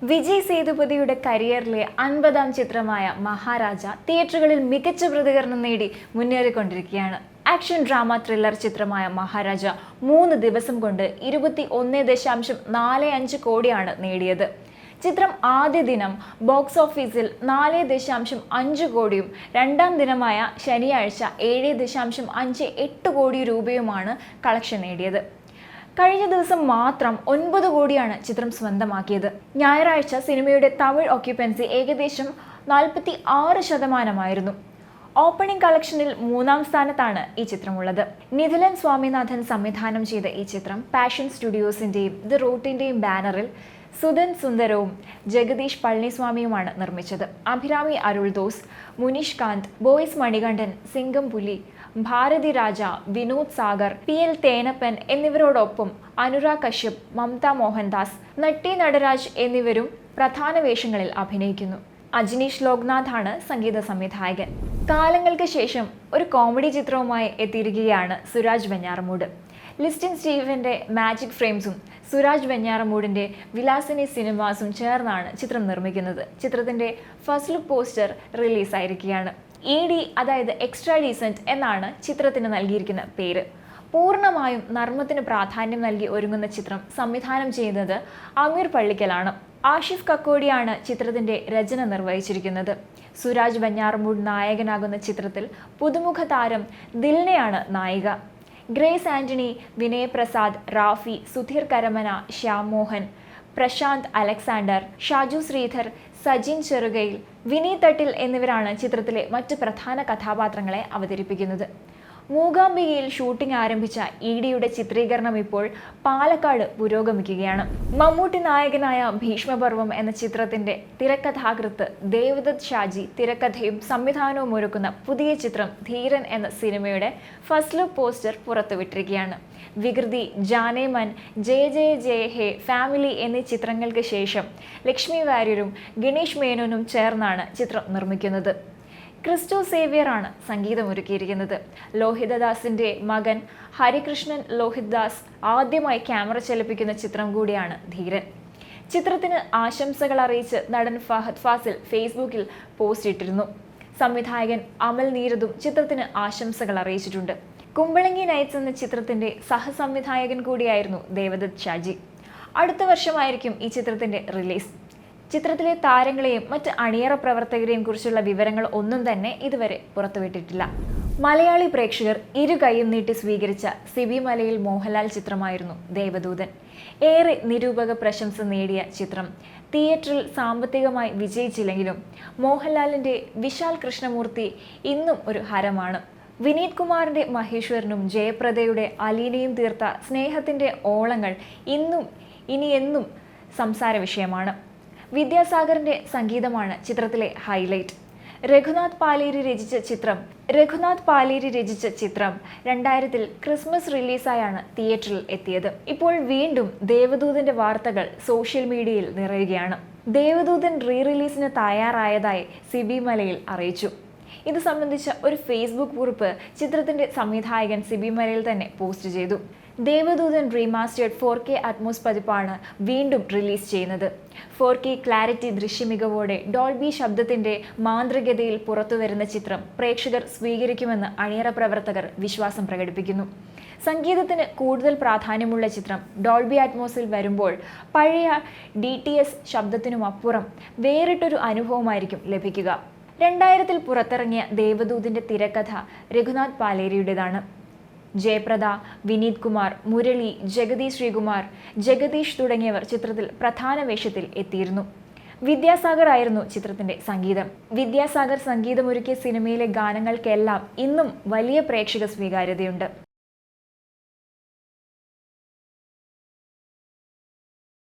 വിജയ് സേതുപതിയുടെ കരിയറിലെ 50ാം ചിത്രമായ മഹാരാജ തിയേറ്ററുകളിൽ മികച്ച പ്രതികരണം നേടി മുന്നേറിക്കൊണ്ടിരിക്കുകയാണ്. ആക്ഷൻ ഡ്രാമ ത്രില്ലർ ചിത്രമായ മഹാരാജ 3 ദിവസം കൊണ്ട് 21.45 കോടിയാണ് നേടിയത്. ചിത്രം ആദ്യ ദിനം ബോക്സ് ഓഫീസിൽ 4.5 കോടിയും രണ്ടാം ദിനമായ ശനിയാഴ്ച 7.58 കോടി രൂപയുമാണ് കളക്ഷൻ നേടിയത്. കഴിഞ്ഞ ദിവസം മാത്രം 9 കോടിയാണ് ചിത്രം സ്വന്തമാക്കിയത്. ഞായറാഴ്ച സിനിമയുടെ തമിഴ് ഓക്യുപ്പൻസി ഏകദേശം 46%. ഓപ്പണിംഗ് കളക്ഷനിൽ 3ാം സ്ഥാനത്താണ് ഈ ചിത്രമുള്ളത്. നിഥിലൻ സ്വാമിനാഥൻ സംവിധാനം ചെയ്ത ഈ ചിത്രം പാഷൻ സ്റ്റുഡിയോസിന്റെയും ദി റൂട്ടിന്റെയും ബാനറിൽ സുധൻ സുന്ദരവും ജഗദീഷ് പളനിസ്വാമിയുമാണ് നിർമ്മിച്ചത്. അഭിരാമി അരുൾദോസ്, മുനീഷ് കാന്ത്, ബോയ്സ് മണികണ്ഠൻ, സിംഗം പുലി, ഭാരതി രാജ, വിനോദ് സാഗർ, PL തേനപ്പൻ എന്നിവരോടൊപ്പം അനുരാഗ് കശ്യപ്, മമത മോഹൻദാസ്, നട്ടി നടരാജ് എന്നിവരും പ്രധാന വേഷങ്ങളിൽ അഭിനയിക്കുന്നു. അജനീഷ് ലോക്നാഥാണ് സംഗീത സംവിധായകൻ. കാലങ്ങൾക്ക് ശേഷം ഒരു കോമഡി ചിത്രവുമായി എത്തിയിരിക്കുകയാണ് സുരാജ് വെഞ്ഞാറമൂട്. ലിസ്റ്റിൻ സ്റ്റീവന്റെ മാജിക് ഫ്രെയിംസും സുരാജ് വെഞ്ഞാറമൂടിന്റെ വിലാസിനി സിനിമാസും ചേർന്നാണ് ചിത്രം നിർമ്മിക്കുന്നത്. ചിത്രത്തിന്റെ ഫസ്റ്റ് ലുക്ക് പോസ്റ്റർ റിലീസായിരിക്കുകയാണ്. ED അതായത് എക്സ്ട്രാ ഡീസന്റ് എന്നാണ് ചിത്രത്തിന് നൽകിയിരിക്കുന്ന പേര്. പൂർണ്ണമായും നർമ്മത്തിന് പ്രാധാന്യം നൽകി ഒരുങ്ങുന്ന ചിത്രം സംവിധാനം ചെയ്യുന്നത് അമീർ പള്ളിക്കലാണ്. ആഷിഫ് കക്കോടിയാണ് ചിത്രത്തിന്റെ രചന നിർവഹിച്ചിരിക്കുന്നത്. സുരാജ് വെഞ്ഞാറമൂട് നായകനാകുന്ന ചിത്രത്തിൽ പുതുമുഖ താരം ദിൽനയാണ് നായിക. ഗ്രേസ് ആന്റണി, വിനയ് പ്രസാദ്, റാഫി, സുധീർ കരമന, ശ്യാം മോഹൻ, പ്രശാന്ത് അലക്സാണ്ടർ, ഷാജു ശ്രീധർ, സജിൻ ചെറുകയിൽ, വിനീത് തട്ടിൽ എന്നിവരാണ് ചിത്രത്തിലെ മറ്റ് പ്രധാന കഥാപാത്രങ്ങളെ അവതരിപ്പിക്കുന്നത്. മൂകാംബികയിൽ ഷൂട്ടിംഗ് ആരംഭിച്ച EDയുടെ ചിത്രീകരണം ഇപ്പോൾ പാലക്കാട് പുരോഗമിക്കുകയാണ്. മമ്മൂട്ടി നായകനായ ഭീഷ്മപർവം എന്ന ചിത്രത്തിന്റെ തിരക്കഥാകൃത്ത് ദേവദത്ത് ഷാജി തിരക്കഥയും സംവിധാനവും ഒരുക്കുന്ന പുതിയ ചിത്രം ധീരൻ എന്ന സിനിമയുടെ ഫസ്റ്റ് ലുക്ക് പോസ്റ്റർ പുറത്തുവിട്ടിരിക്കുകയാണ്. വികൃതി, ജാനേമൻ, ജയ ജയ ജയ ഹേ, ഫാമിലി എന്നീ ചിത്രങ്ങൾക്ക് ശേഷം ലക്ഷ്മി വാര്യരും ഗണേഷ് മേനോനും ചേർന്നാണ് ചിത്രം നിർമ്മിക്കുന്നത്. ക്രിസ്റ്റോ സേവ്യർ ആണ് സംഗീതമൊരുക്കിയിരിക്കുന്നത്. ലോഹിതദാസിന്റെ മകൻ ഹരികൃഷ്ണൻ ലോഹിത് ദാസ് ആദ്യമായി ക്യാമറ ചലിപ്പിക്കുന്ന ചിത്രം കൂടിയാണ് ധീരൻ. ചിത്രത്തിന് ആശംസകൾ അറിയിച്ച് നടൻ ഫഹദ് ഫാസിൽ ഫേസ്ബുക്കിൽ പോസ്റ്റ് ഇട്ടിരുന്നു. സംവിധായകൻ അമൽ നീരദും ചിത്രത്തിന് ആശംസകൾ അറിയിച്ചിട്ടുണ്ട്. കുമ്പളങ്ങി നൈറ്റ്സ് എന്ന ചിത്രത്തിന്റെ സഹസംവിധായകൻ കൂടിയായിരുന്നു ദേവദത്ത് ഷാജി. അടുത്ത വർഷമായിരിക്കും ഈ ചിത്രത്തിന്റെ റിലീസ്. ചിത്രത്തിലെ താരങ്ങളെയും മറ്റ് അണിയറ പ്രവർത്തകരെയും കുറിച്ചുള്ള വിവരങ്ങൾ ഒന്നും തന്നെ ഇതുവരെ പുറത്തുവിട്ടിട്ടില്ല. മലയാളി പ്രേക്ഷകർ ഇരു കൈയും നീട്ടി സ്വീകരിച്ച സിബി മലയിൽ മോഹൻലാൽ ചിത്രമായിരുന്നു ദേവദൂതൻ. ഏറെ നിരൂപക പ്രശംസ നേടിയ ചിത്രം തിയേറ്ററിൽ സാമ്പത്തികമായി വിജയിച്ചില്ലെങ്കിലും മോഹൻലാലിന്റെ വിശാൽ കൃഷ്ണമൂർത്തി ഇന്നും ഒരു ഹരമാണ്. വിനീത് കുമാറിന്റെ മഹേശ്വരനും ജയപ്രദയുടെ അലീനയും തീർത്ത സ്നേഹത്തിന്റെ ഓളങ്ങൾ ഇനിയെന്നും സംസാര വിഷയമാണ്. വിദ്യാസാഗറിന്റെ സംഗീതമാണ് ചിത്രത്തിലെ ഹൈലൈറ്റ്. രഘുനാഥ് പാലേരി രചിച്ച ചിത്രം 2000 ക്രിസ്മസ് റിലീസായാണ് തിയേറ്ററിൽ എത്തിയത്. ഇപ്പോൾ വീണ്ടും ദേവദൂതന്റെ വാർത്തകൾ സോഷ്യൽ മീഡിയയിൽ നിറയുകയാണ്. ദേവദൂതൻ റിലീസിന് തയ്യാറായതായി സിബി മലയിൽ അറിയിച്ചു. ഇത് സംബന്ധിച്ച ഒരു ഫേസ്ബുക്ക് കുറിപ്പ് ചിത്രത്തിന്റെ സംവിധായകൻ സിബി മലയിൽ തന്നെ പോസ്റ്റ് ചെയ്തു. ദേവദൂതൻ റീമാസ്റ്റേർഡ് 4K അറ്റ്മോസ് പതിപ്പാണ് വീണ്ടും റിലീസ് ചെയ്യുന്നത്. 4K ക്ലാരിറ്റി ദൃശ്യമികവോടെ ഡോൾബി ശബ്ദത്തിന്റെ മാന്ത്രികതയിൽ പുറത്തുവരുന്ന ചിത്രം പ്രേക്ഷകർ സ്വീകരിക്കുമെന്ന് അണിയറ പ്രവർത്തകർ വിശ്വാസം പ്രകടിപ്പിക്കുന്നു. സംഗീതത്തിന് കൂടുതൽ പ്രാധാന്യമുള്ള ചിത്രം ഡോൾബി അറ്റ്മോസിൽ വരുമ്പോൾ പഴയ DTS ശബ്ദത്തിനുമപ്പുറം വേറിട്ടൊരു അനുഭവമായിരിക്കും ലഭിക്കുക. 2000 പുറത്തിറങ്ങിയ ദേവദൂതിന്റെ തിരക്കഥ രഘുനാഥ് പാലേരിയുടേതാണ്. ജയപ്രദ, വിനീത് കുമാർ, മുരളി, ജഗതി ശ്രീകുമാർ, ജഗദീഷ് തുടങ്ങിയവർ ചിത്രത്തിൽ പ്രധാന വേഷത്തിൽ എത്തിയിരുന്നു. വിദ്യാസാഗർ ആയിരുന്നു ചിത്രത്തിന്റെ സംഗീതം. വിദ്യാസാഗർ സംഗീതമൊരുക്കിയ സിനിമയിലെ ഗാനങ്ങൾക്കെല്ലാം ഇന്നും വലിയ പ്രേക്ഷക സ്വീകാര്യതയുണ്ട്.